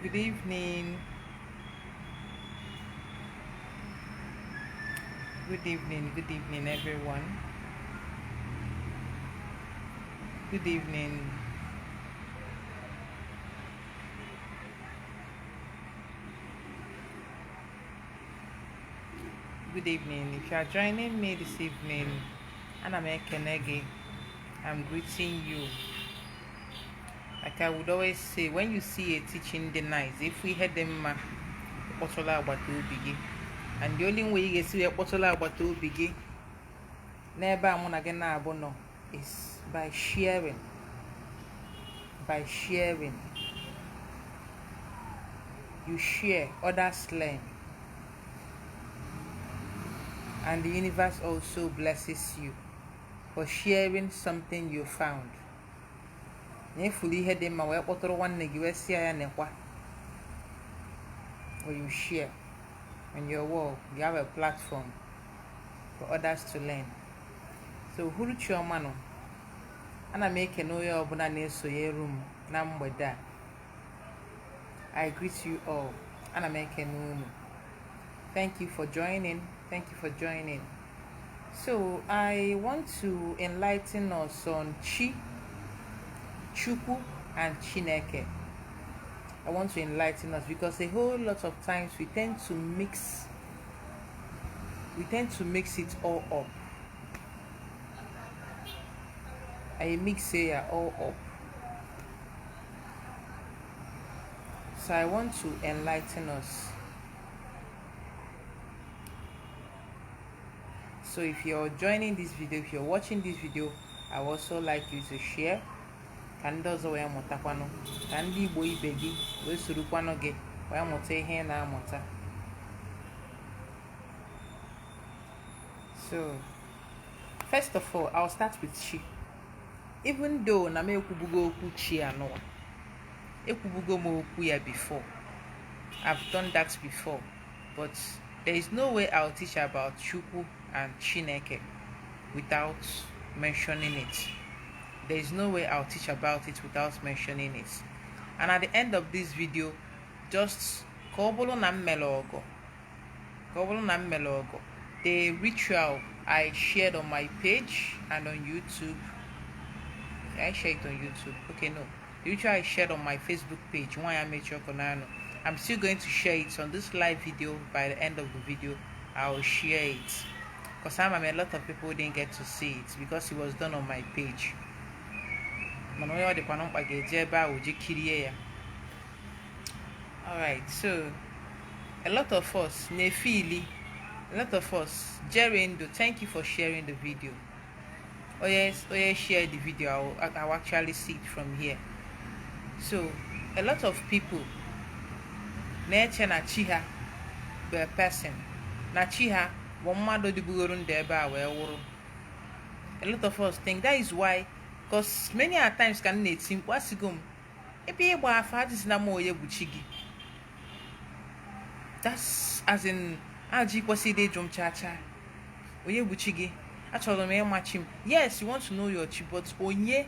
Good evening. Good evening, everyone. Good evening. Good evening. If you are joining me this evening, Aname Kenegi, I'm greeting you. Like I would always say, when you see a teaching the nice, if we had them, and the only way you get see a bottle about to begin, never I'm gonna get is by sharing. By sharing, you share, others learn, and the universe also blesses you for sharing something you found. Fully head in my way, one or you share on your wall, you have a platform for others to learn. So who your mano? And I make a no your banana so your room, number that. I greet you all, and I make a no. Thank you for joining. Thank you for joining. So I want to enlighten us on Chukwu, and Chineke. I want to enlighten us because a whole lot of times we tend to mix it all up. I mix it all up. So I want to enlighten us. So if you're joining this video, if you're watching this video, I would also like you to share. Kandozo ya motakwano. Kandi Igbo ibe gị wee sorukwano gị wee mụta ihe na-amụta. So, first of all, I'll start with chi. Even though na me ekwubugo okwu chi anụwa, ekwubugo m okwu ya before. I've done that before, but there is no way I'll teach about Chukwu and Chineke without mentioning it. There is no way I'll teach about it without mentioning it. And at the end of this video, just the ritual I shared on my page and on YouTube. I shared it on YouTube. Okay, no. The ritual I shared on my Facebook page. I'm still going to share it on this live video. By the end of the video, I'll share it. Because a lot of people didn't get to see it because it was done on my page. Alright, so a lot of us, Jerindo, thank you for sharing the video. Oh yes, share the video. I'll actually see it from here. So a lot of people, nature na chiha, be a person, na chiha, wamado di bugorun deba we. A lot of us think that is why. Because many a times can need him what's gum. Epi eba fadis na mo ye buchigi. That's as in Aji kwasi de jom cha. Oye buchigi. Actually me match him. Yes, you want to know your chi, but onye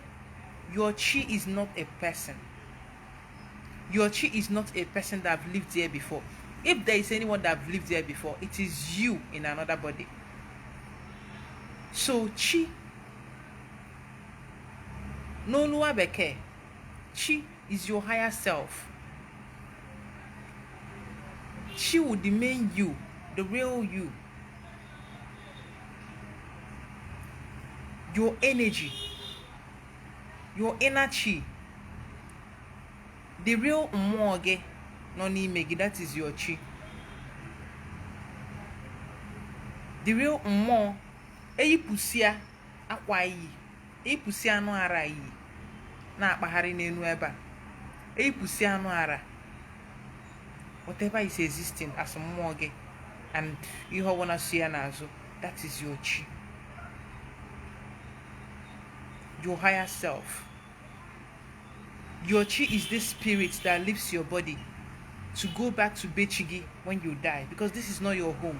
your chi is not a person. Your chi is not a person that have lived there before. If there is anyone that have lived there before, it is you in another body. So chi no beke. Chi is your higher self. Chi will remain you, the real you. Your energy, your inner chi. The real umoge no ni megi, that is your chi. The real umo eyi pusia akwa yi. Epusi anu ara yi na akpahari n'enu ebe a. Epusi anu ara, whatever is existing as mmụọ gị and ihe ọbụla si ya n'azụ, that is your chi, your higher self. Your chi is this spirit that leaves your body to go back to Bechigi when you die, because this is not your home.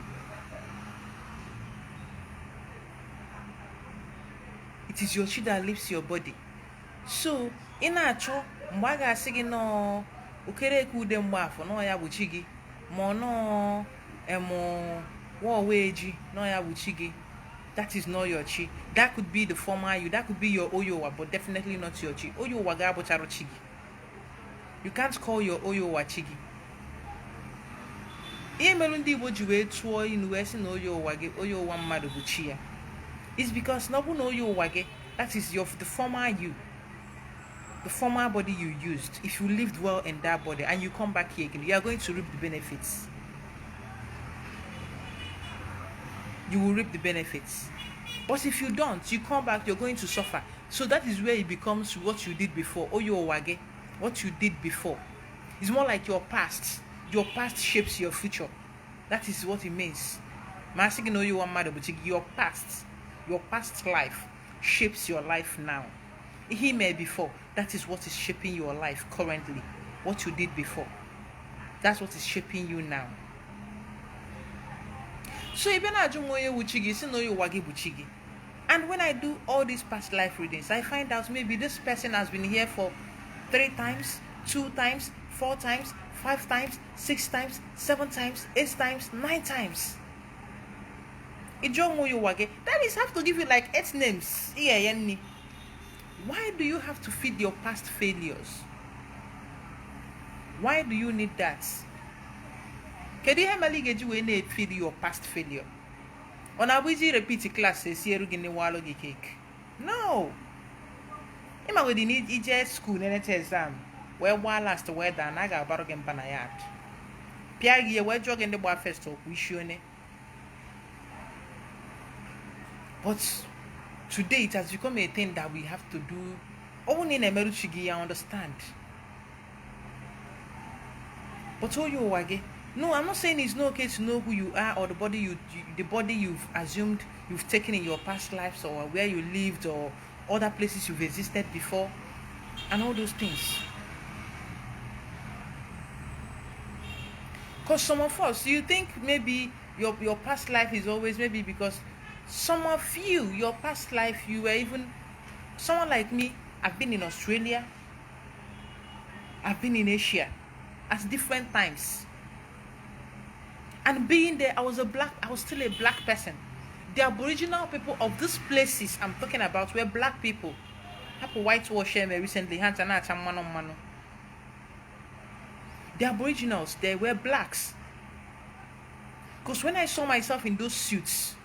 It is your chi that leaves your body. So, in a cho, mwaga asigi no okere ku de mgbafo no ya buchi gi mo no wo weji no ya buchi gi. That is not your chi. That could be the former you. That could be your oyowa, but definitely not your chi. Oyowa ga bocharo chigi. You can't call your oyowa chigi. Ihe mere ndị Igbo ji wee tụọ inu wee sị na oyowa gị oyowa mmadụ bụ chi ya. It's because no one oyowa gị, that is the former you. The former body you used. If you lived well in that body and you come back here again, you are going to reap the benefits. You will reap the benefits. But if you don't, you come back, you're going to suffer. So that is where it becomes what you did before. Oyowage, what you did before. It's more like your past. Your past shapes your future. That is what it means. Your past life shapes your life now. He made before. That is what is shaping your life currently. What you did before. That's what is shaping you now. So even and when I do all these past life readings, I find out maybe this person has been here for 3 times, 2 times, 4 times, 5 times, 6 times, 7 times, 8 times, 9 times. That is have to give you like 8 names. Why do you have to feed your past failures? Why do you need that? Can you feed your past failure? On a busy repeat class, cake. No. Ima we need EJ school and exam. Where one last word and I got bargain panayat. Piagi, we're jogging the bar festival, we sure. But today it has become a thing that we have to do. Only in Emeruchigi, I understand. But all you wage. No, I'm not saying it's no okay to know who you are or the body you've assumed you've taken in your past lives or where you lived or other places you've existed before and all those things. Because some of us, you think maybe your past life is always maybe because some of you, your past life, you were even someone like me. I've been in Australia, I've been in Asia at different times. And being there, I was still a black person. The Aboriginal people of these places I'm talking about were black people. Hapo whitewash me recently. The Aboriginals, they were blacks. Because when I saw myself in those suits,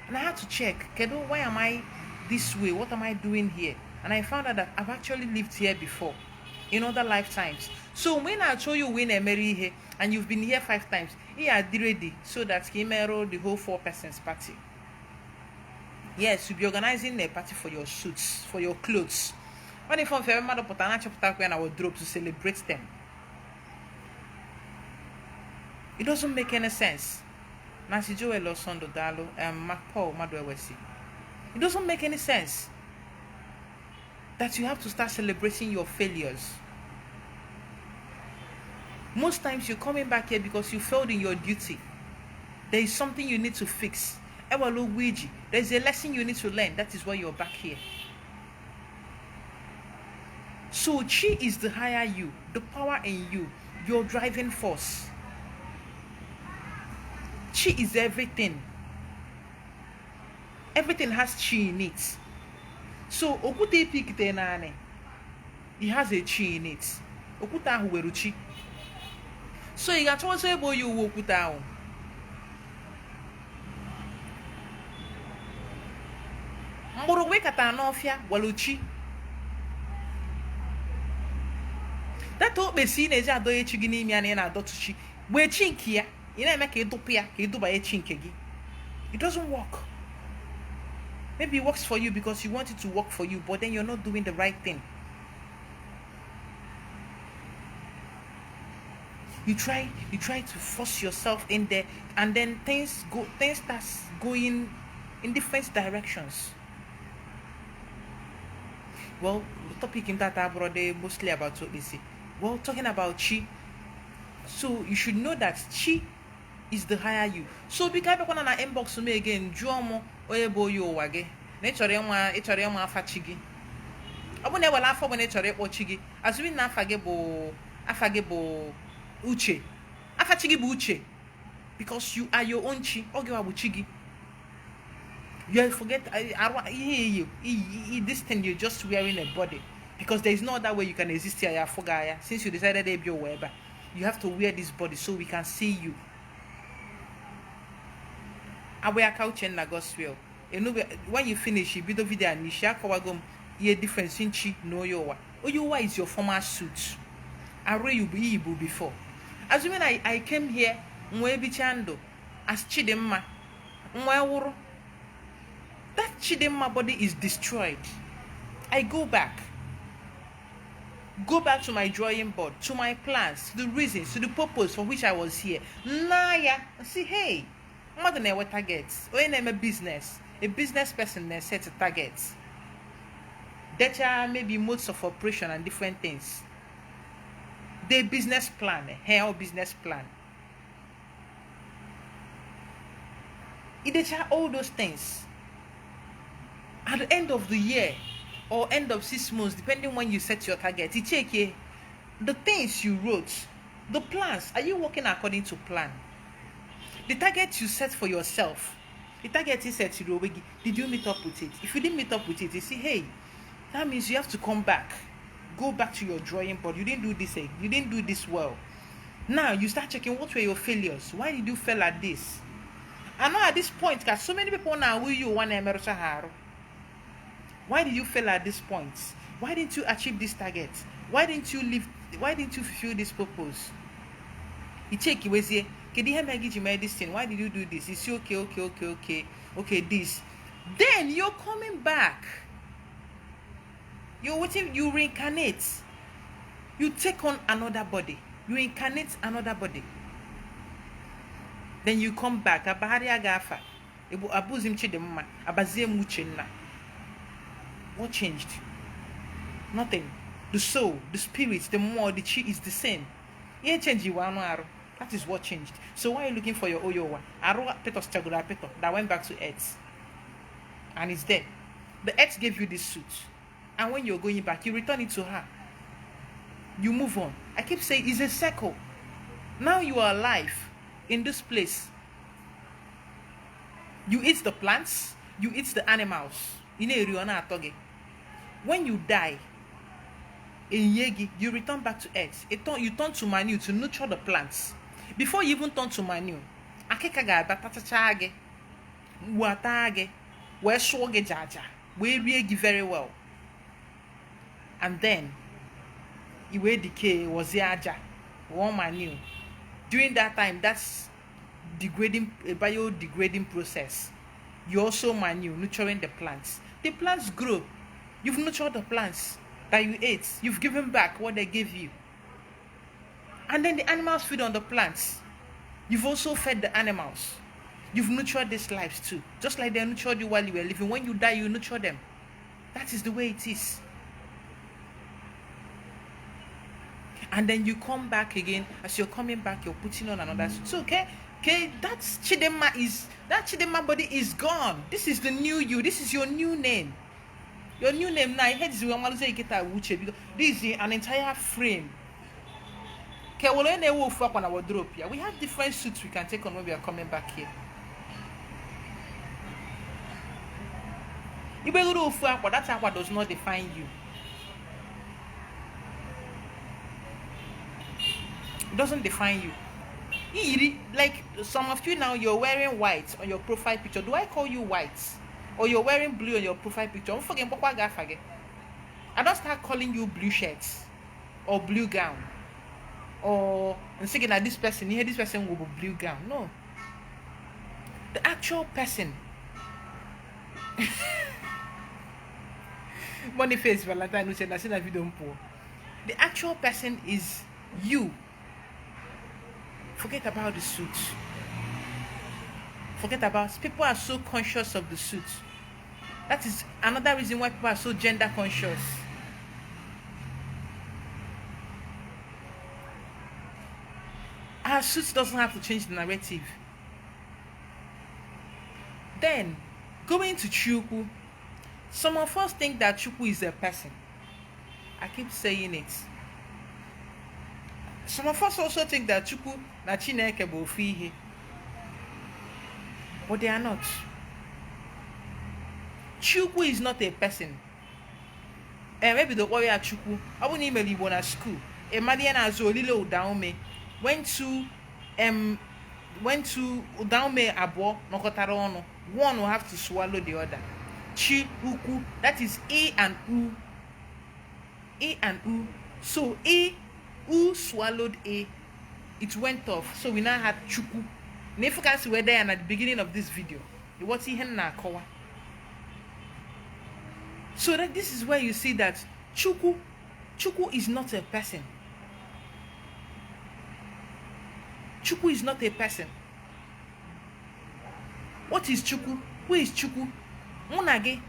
and I had to check, why am I this way? What am I doing here? And I found out that I've actually lived here before, in other lifetimes. So when I show you when I marry here, and you've been here 5 times, he are ready so that he may roll the whole 4 persons party. Yes, you'll be organizing a party for your suits, for your clothes. When if I'm very mad about an I will drop to celebrate them. It doesn't make any sense. Nancy Joel Losondo Dalo and Paul Madwesi. It doesn't make any sense that you have to start celebrating your failures. Most times you're coming back here because you failed in your duty. There is something you need to fix. There's a lesson you need to learn. That is why you're back here. So Chi is the higher you, the power in you, your driving force. Chi is everything. Everything has Chi in it. So Okute Pikite Nane, he has a Chi in it. Okuta Huweruchi. So you got to say about you walk down. Mboro wake at Anofia, Waluchi. That all be seen as a doy chigini and a dotuchi. We're chinkia, you know, make a dopia, he do by a chinkegi. It doesn't work. Maybe it works for you because you want it to work for you, but then you're not doing the right thing. You try to force yourself in there, and then things start going in different directions. Well, the topic in that I brought mostly about what they say. Well, talking about Chi. So you should know that Chi is the higher you. So be careful when I inbox me again. Juomo oyebo yo wage. Nature yama fachigi. Abu never laugh when nature chigi. As we na fagebo Afagebo uche. Afachigi bu uche. Because you are your own chi. Ogewa bu chigi. You forget this thing you're just wearing a body. Because there is no other way you can exist here. Since you decided to be your wearer, you have to wear this body so we can see you. Aware couch and Nagoswell. When you finish, you build a video and you share Kawagum, ye difference in chi no yowa. Oyowa is your former suit. I read you be before. Assuming I came here, Mwebichando, as Chidemma, Mwawuro. That Chidemma body is destroyed. I go back to my drawing board, to my plans, to the reasons, to the purpose for which I was here. Naya, see, hey, I'm not gonna have targets. When I'm a business person, they set targets. That are maybe modes of operation and different things. The business plan, hair business plan. It are all those things. At the end of the year or end of 6 months, depending when you set your target, you check the things you wrote, the plans. Are you working according to plan? The target you set for yourself, the target you set to Rowegi, did you meet up with it? If you didn't meet up with it, you see, hey, that means you have to come back. Go back to your drawing board. You didn't do this. You didn't do this well. Now you start checking what were your failures. Why did you fail at this? I know at this point, because so many people now will you want to. Why did you fail at this point? Why didn't you achieve this target? Why didn't you live? Why didn't you fulfill this purpose? You check you was here. This thing. Why did you do this? It's okay. This. Then you're coming back. You're waiting. You reincarnate. You take on another body. You incarnate another body. Then you come back. Abahari agafa. Ebu abuzim chidemma. Abazie muchenna. What changed? Nothing. The soul, the spirit, the more, the chi is the same. You change you one. That is what changed. So why are you looking for your Oyowa? Aroa Petos Chagura Peto that went back to Earth. And it's there. The Earth gave you this suit. And when you're going back, you return it to her. You move on. I keep saying it's a circle. Now you are alive in this place. You eat the plants, you eat the animals. When you die, in Yegi, you return back to Earth. You turn to manure to nurture the plants. Before you even turn to manure, akeka batachage, watage, where swoge jaja, where reagi very well. And then you will decay was yaja, one manure. During that time, that's degrading, a biodegrading process. You also manure, nurturing the plants. The plants grow. You've nurtured the plants that you ate. You've given back what they gave you. And then the animals feed on the plants. You've also fed the animals. You've nurtured these lives too. Just like they nurtured you while you were living. When you die, you nurture them. That is the way it is. And then you come back again. As you're coming back, you're putting on another suit. So, okay, that Chidemma body is gone. This is the new you. This is your new name. Your new name now. This is an entire frame. Okay, we have different suits we can take on when we are coming back here. That aqua does not define you. It doesn't define you. Like some of you now, you're wearing white on your profile picture. Do I call you white? Or you're wearing blue on your profile picture? I don't start calling you blue shirts or blue gown. Or and saying that this person will be blue gown. No. The actual person. Boniface Valentine said I that video. The actual person is you. Forget about the suit. People are so conscious of the suit. That is another reason why people are so gender conscious. Our suit doesn't have to change the narrative. Then, going to Chukwu, some of us think that Chukwu is a person. I keep saying it. Some of us also think that Chukwu na Chineke bụ ofu ihe, but they are not. Chukwu is not a person. Maybe the warrior Chukwu, I wouldn't even live on school. A Madian as Olilo Daume went to Daume Abo Nokotarono. One will have to swallow the other. Chi ukwu, that is E and U. E and U. So U swallowed A. It went off. So we now had Chukwu. And if you can see, we're there and at the beginning of this video. What's he na kowa? So that this is where you see that Chukwu is not a person. Chukwu is not a person. What is Chukwu? Who is Chukwu? Munage.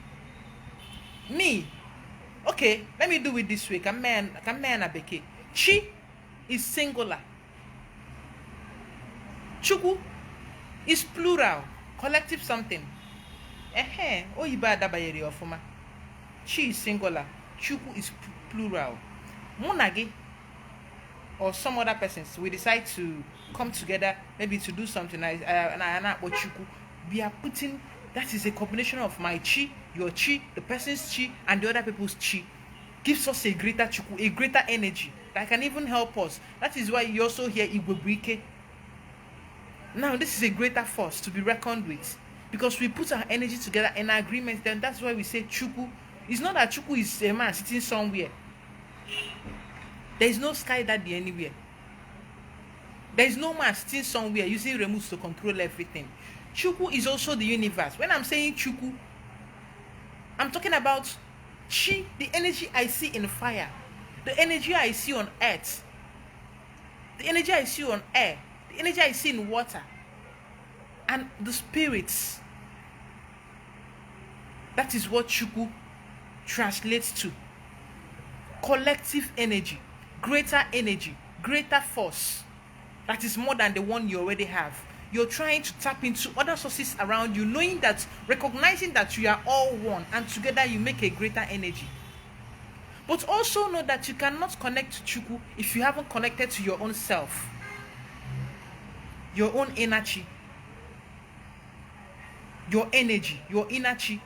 Me. Okay, let me do it this way. Come man abeke. Chi is singular. Chukwu is plural, collective something. Oyiba dabayeri ofuma. Chi is singular. Chukwu is plural. Munage or some other persons, we decide to come together, maybe to do something. Chukwu. We are putting, that is a combination of my chi, your chi, the person's chi, and the other people's chi. Gives us a greater Chukwu, a greater energy that can even help us. That is why you also hear Igwebuike. Now, this is a greater force to be reckoned with. Because we put our energy together in agreement, then that's why we say Chukwu. It's not that Chukwu is a man sitting somewhere. There is no sky daddy anywhere. There is no man sitting somewhere using remotes to control everything. Chukwu is also the universe. When I'm saying Chukwu, I'm talking about Chi, the energy I see in fire, the energy I see on earth, the energy I see on air, the energy I see in water, and the spirits. That is what Chukwu translates to. Collective energy, greater force. That is more than the one you already have. You're trying to tap into other sources around you, knowing that, recognizing that you are all one, and together you make a greater energy. But also know that you cannot connect to Chukwu if you haven't connected to your own self, your own energy, your energy, your energy,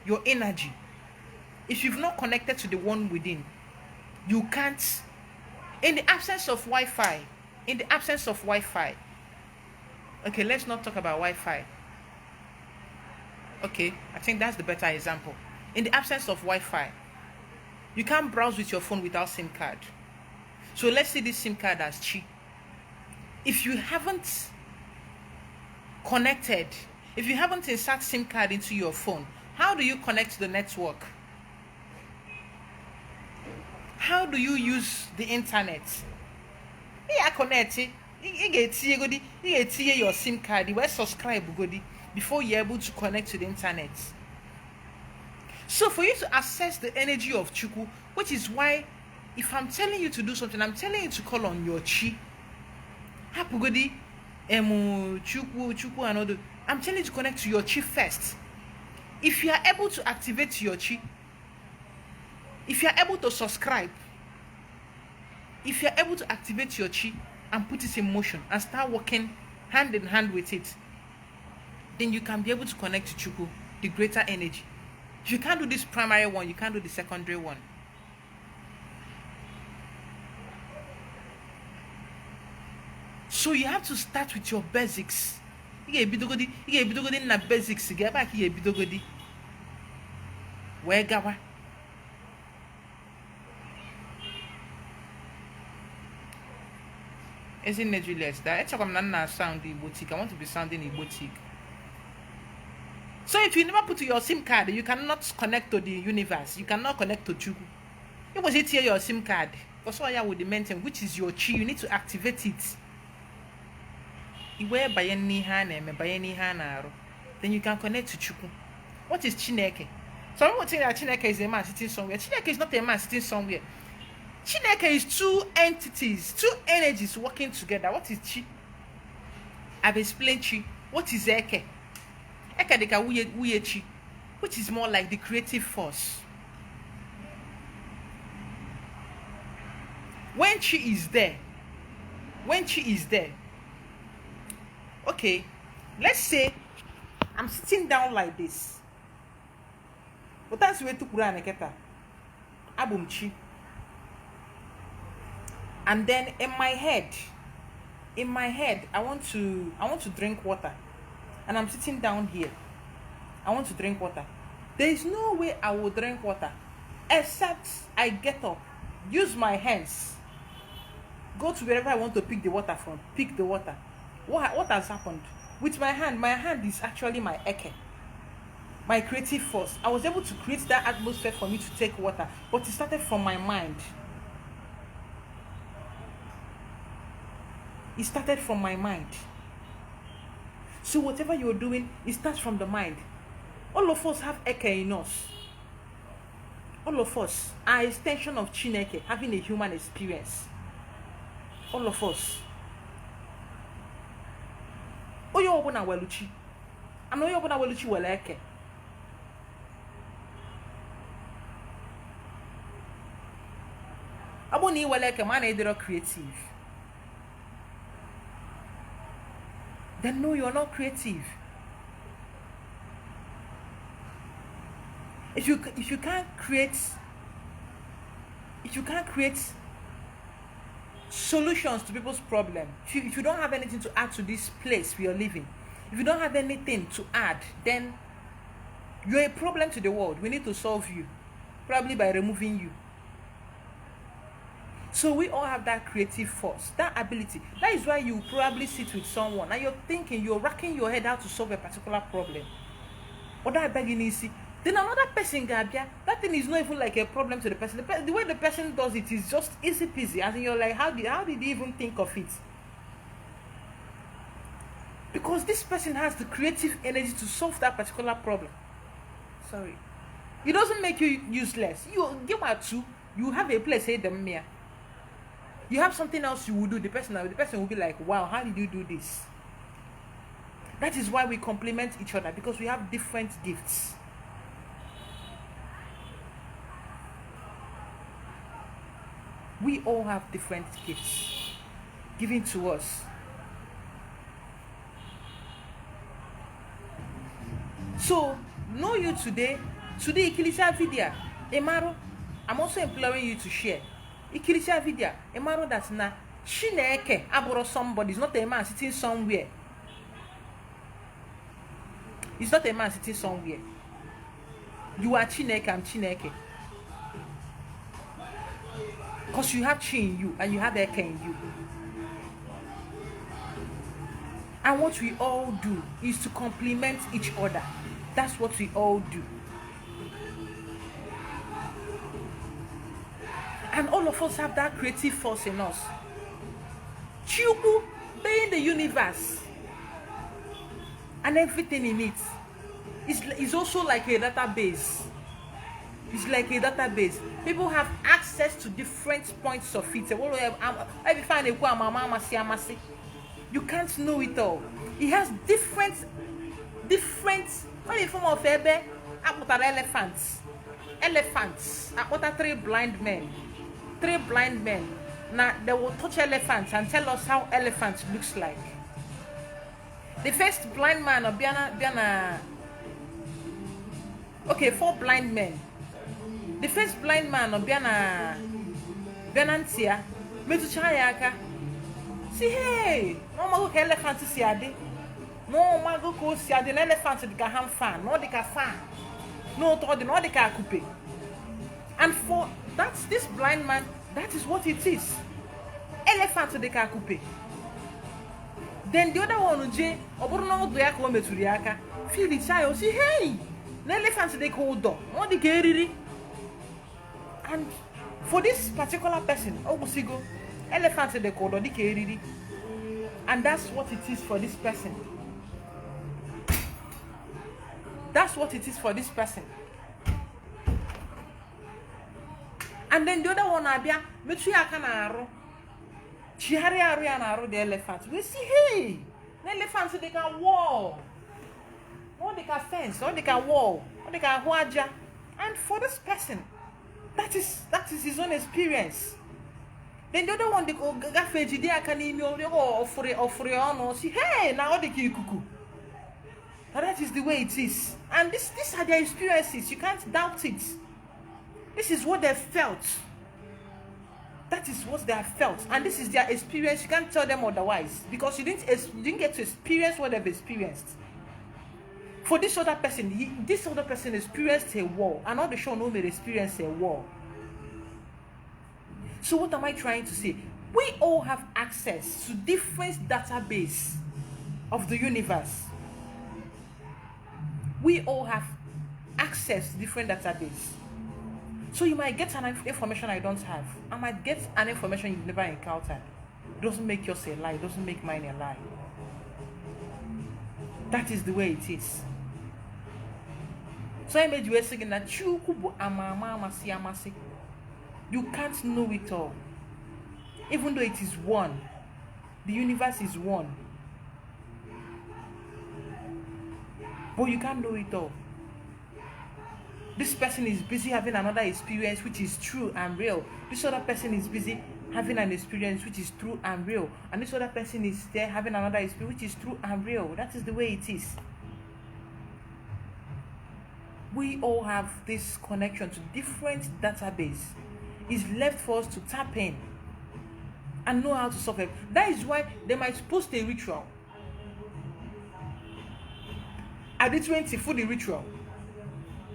your energy. If you've not connected to the one within, you can't. In the absence of Wi-Fi, okay, let's not talk about Wi-Fi. Okay, I think that's the better example. In the absence of Wi-Fi, you can't browse with your phone without SIM card. So let's see this SIM card as Chi. If you haven't connected, if you haven't inserted SIM card into your phone, how do you connect to the network? How do you use the internet? You connect it. You get your SIM card. You subscribe before you're able to connect to the internet. So for you to access the energy of Chukwu, which is why if I'm telling you to do something, I'm telling you to call on your chi. Hapugodi, Chukwu and all. I'm telling you to connect to your chi first. If you are able to activate your chi, if you are able to subscribe, if you are able to activate your chi and put it in motion and start working hand in hand with it, then you can be able to connect to Chukwu, the greater energy. If you can't do this primary one, you can't do the secondary one. So you have to start with your basics. You get bidogodi na basics. You get back here bidogodi. Where gawa? Isn't it, Julius? That I'm not sounding Igbo. I want to be sounding Igbo. So if you never put your SIM card, you cannot connect to the universe. You cannot connect to Chukwu. You must here your SIM card. Because all you would mention, which is your chi, you need to activate it. Then you can connect to Chukwu. What is Chineke? Some people think that Chineke is a man sitting somewhere. Chineke is not a man sitting somewhere. Chineke is two entities, two energies working together. What is Chi? I've explained Chi. What is Eke? Eke deka uye Chi, which is more like the creative force. When Chi is there, when chi is there, okay, let's say I'm sitting down like this. But that's way to Quran eketa. Abum chi. And then in my head, I want to drink water. And I'm sitting down here. I want to drink water. There is no way I will drink water except I get up, use my hands, go to wherever I want to pick the water from, pick the water. What has happened? With my hand is actually my eke, my creative force. I was able to create that atmosphere for me to take water, but it started from my mind. It started from my mind. So whatever you're doing, it starts from the mind. All of us have eke in us. All of us are extension of Chineke, having a human experience. All of us. Oyo obuna weluchi. And oyo obuna weluchi weleke. Aboni weleke man edero creative. Then no, you're not creative. If you can't create solutions to people's problem, if you don't have anything to add to this place we are living, if you don't have anything to add, then you're a problem to the world. We need to solve you, probably by removing you. So we all have that creative force, that ability. That is why you probably sit with someone and you're thinking, you're racking your head how to solve a particular problem. Or that begging easy. Then another person gabia, that thing is not even like a problem to the person. The way the person does it is just easy peasy. As in you're like, how did he even think of it? Because this person has the creative energy to solve that particular problem. Sorry. It doesn't make you useless. You give out two, you have a place, say them mere. You have something else you will do, the person will be like, wow, how did you do this? That is why we complement each other, because we have different gifts. We all have different gifts given to us. So, know you today, Ikilisha video, Emaro, I'm also imploring you to share. Ikilisha video, Emaro that's na, Shineke, aboro somebody, it's not a man sitting somewhere. It's not a man sitting somewhere. You are Chineke, I'm Chineke. Because you have chi in you and you have eke in you. And what we all do is to complement each other. That's what we all do. And all of us have that creative force in us. Chukwu, being the universe and everything in it is also like a database. It's like a database. People have access to different points of it. You can't know it all. It has different what is the form of elephants. Elephants. Three blind men. Now they will touch elephants and tell us how elephants looks like. The first blind man of Biana. Okay, 4 blind men. The first blind man of Bianantia, Metuchayaka. See, hey, no mago elephant see ade. No mago ko see ade elephant the ham fan, no the fan. No to the no the coupe. And for that's this blind man, that is what it is. Elephant the coupe. Then the other one J, Oborno do yako meturiaka. Feel it child, see, hey, the elephant they call dog, no the geriri. And for this particular person, Ogusigo, elephant in the corridor, and that's what it is for this person. That's what it is for this person. And then the other one, Abia, Metriakanaro, Chiarianaro, the elephant. We see, hey, the elephants they can wall, or they can fence, or they can wall, or they can waja. And for this person, that is his own experience. Then the other one, they go gafeji, they can email, they go offer on, see, hey, now the kuku. And that is the way it is. And these are their experiences. You can't doubt it. This is what they felt. That is what they have felt. And this is their experience. You can't tell them otherwise. Because you didn't get to experience what they've experienced. For this other person, this other person experienced a war. And all the show no may experience a war. So what am I trying to say? We all have access to different database of the universe. We all have access to different database. So you might get an information I don't have. I might get an information you've never encountered. It doesn't make yours a lie. It doesn't make mine a lie. That is the way it is. So I made you saying that Chukwu amasi. You can't know it all. Even though it is one. The universe is one. But you can't know it all. This person is busy having another experience which is true and real. This other person is busy having an experience which is true and real. And this other person is there having another experience which is true and real. That is the way it is. We all have this connection to different database. It's left for us to tap in and know how to solve it. That is why they might post a ritual. I did 20 for the ritual.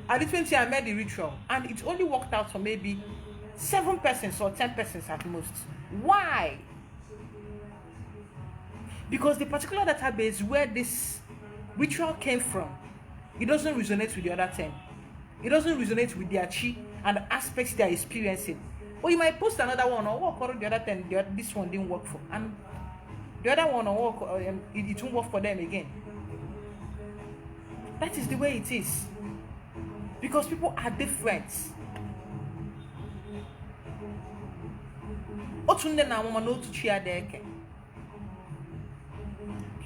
I did 20, I made the ritual. And it only worked out for maybe 7 persons or 10 persons at most. Why? Because the particular database where this ritual came from, it doesn't resonate with the other 10. It doesn't resonate with their chi and the aspects they are experiencing. Or you might post another one or work on the other 10, this one didn't work for. And the other one or work, it won't work for them again. That is the way it is. Because people are different. Do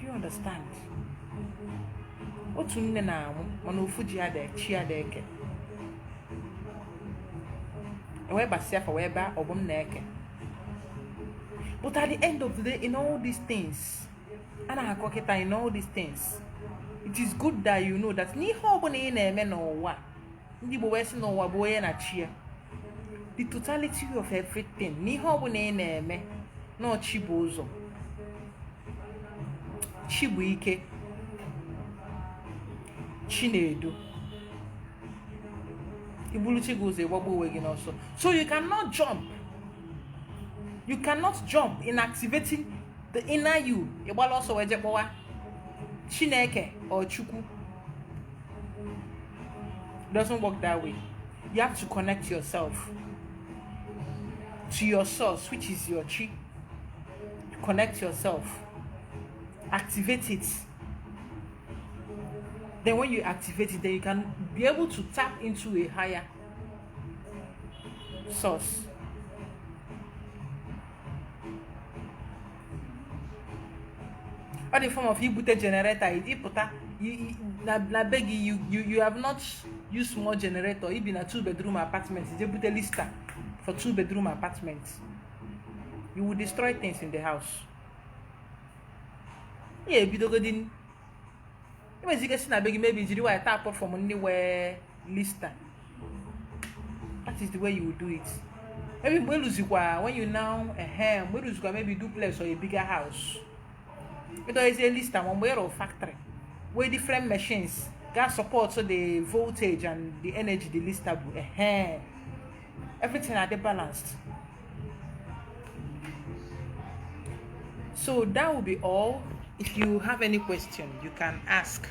you understand? But at the end of the day, in all these things, in all these things, it is good that you know that the totality of everything, no chibozo, chibuike, chinedu. So you cannot jump. You cannot jump in activating the inner you. Chineke or Chukwu. Doesn't work that way. You have to connect yourself to your source, which is your chi. Connect yourself. Activate it. Then when you activate it, then you can be able to tap into a higher source. Or the form of Ibute generator, you have not used small generator, even a 2-bedroom apartment, it's Ibute lister for 2-bedroom apartments. You will destroy things in the house. Yeah, Bidogodin. Maybe you I tap from anywhere lister. That is the way you will do it. Maybe when you now maybe duplex or a bigger house. There is a list one way or factory where different machines gas support so the voltage and the energy the lister everything are they balanced. So that will be all. If you have any question, you can ask.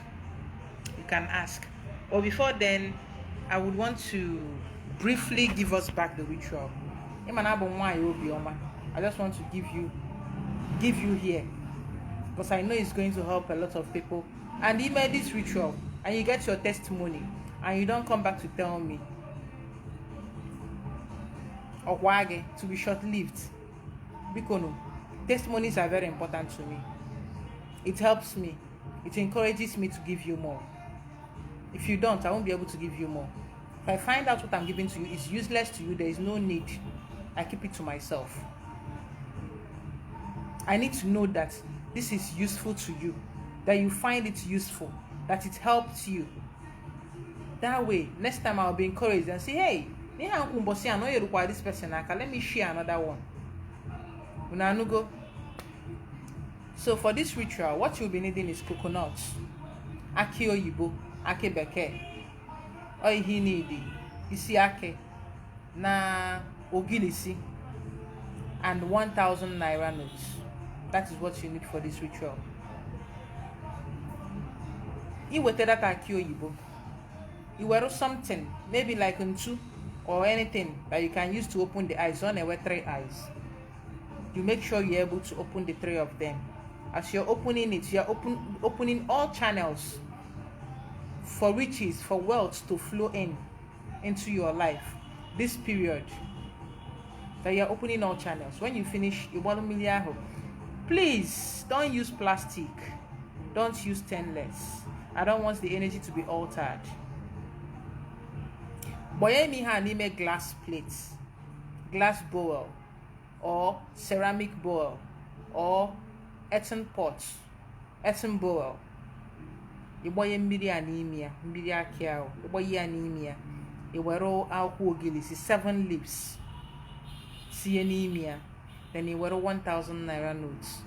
But before then, I would want to briefly give us back the ritual. I just want to give you here, because I know it's going to help a lot of people. And you made this ritual and you get your testimony and you don't come back to tell me or wage to be short-lived. Because no, testimonies are very important to me. It helps me. It encourages me to give you more. If you don't, I won't be able to give you more. If I find out what I'm giving to you is useless to you, there is no need. I keep it to myself. I need to know that this is useful to you, that you find it useful, that it helps you. That way, next time I'll be encouraged and say, hey, I know you require this person. Let me share another one. Unanugo. So for this ritual, what you'll be needing is coconuts, aki oyibo, ake beke, oihi needi, isi ake, na ogilisi, and 1,000 naira notes. That is what you need for this ritual. You wete that aki oyibo. You wear something, maybe like ntu or anything that you can use to open the eyes. On a 3 eyes. You make sure you're able to open the 3 of them. As you're opening it, you're opening all channels for riches, for wealth to flow into your life. This period that you're opening all channels. When you finish, please don't use plastic. Don't use stainless. I don't want the energy to be altered. Boye mi ha ni make glass plates, glass bowl, or ceramic bowl, or earthen pot, earthen bowl. Iboye mbiri anemia, mbiri akiao. Iboye anemia. Iwero ukwu ogilisi 7 leaves. See anemia. Then iwero 1,000 naira notes.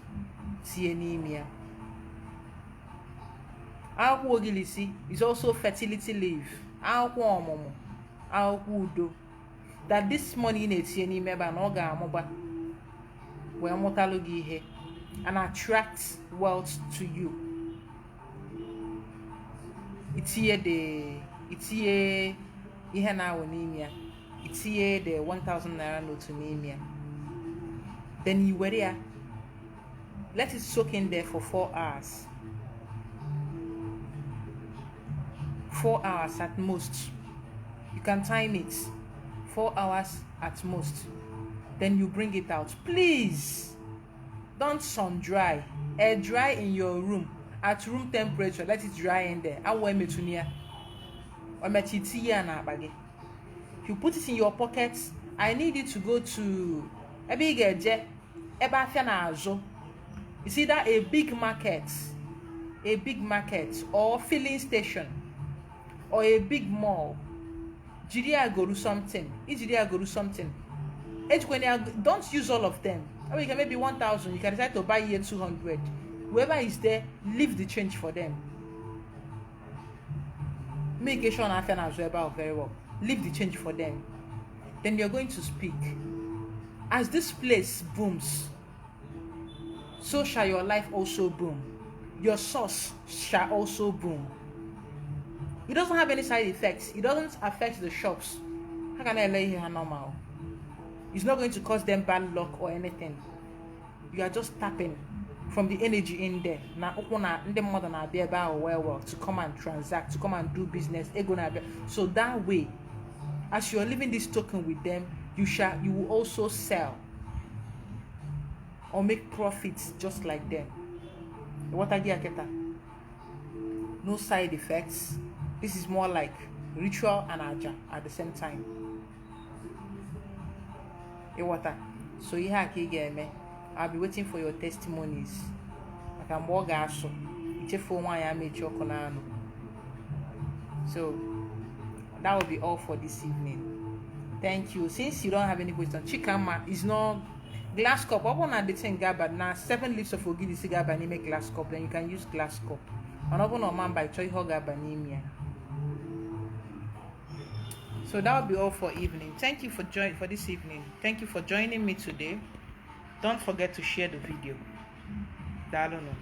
See anemia. Ukwu ogilisi is also fertility leaf. Ukwu omomo. Ukwu udo. That this money na-etinye n'ime ebe na ọ ga-amụba wee mụtalụ gị ihe and attract wealth to you. Itinye ihe na-awụ n'ime ya. Itinye the 1,000 naira note n'ime ya. Then you wear ya. Let it soak in there for 4 hours. 4 hours at most. You can time it. 4 hours at most. Then you bring it out. Please don't sun dry. Air dry in your room at room temperature. Let it dry in there. If you put it in your pockets, I need you to go to a big you see that a big market or filling station or a big mall. Jiria go do something. Don't use all of them. I mean, you can maybe 1,000. You can decide to buy here 200. Whoever is there, leave the change for them. Make sure very well. Leave the change for them. Then you're going to speak. As this place booms, so shall your life also boom. Your source shall also boom. It doesn't have any side effects. It doesn't affect the shops. How can I lay here normal? It's not going to cause them bad luck or anything. You are just tapping from the energy in there. Now, to come and transact, to come and do business. So that way, as you are leaving this token with them, you will also sell or make profits just like them. What I no side effects. This is more like ritual and aja at the same time. So I'll be waiting for your testimonies. I can walk aso. So that will be all for this evening. Thank you. Since you don't have any question, Chikama is not glass cup. I want to think about now 7 leaves of ogidi cigar by make glass cup. Then you can use glass cup. So that will be all for evening. Thank you for this evening. Thank you for joining me today. Don't forget to share the video. I don't know.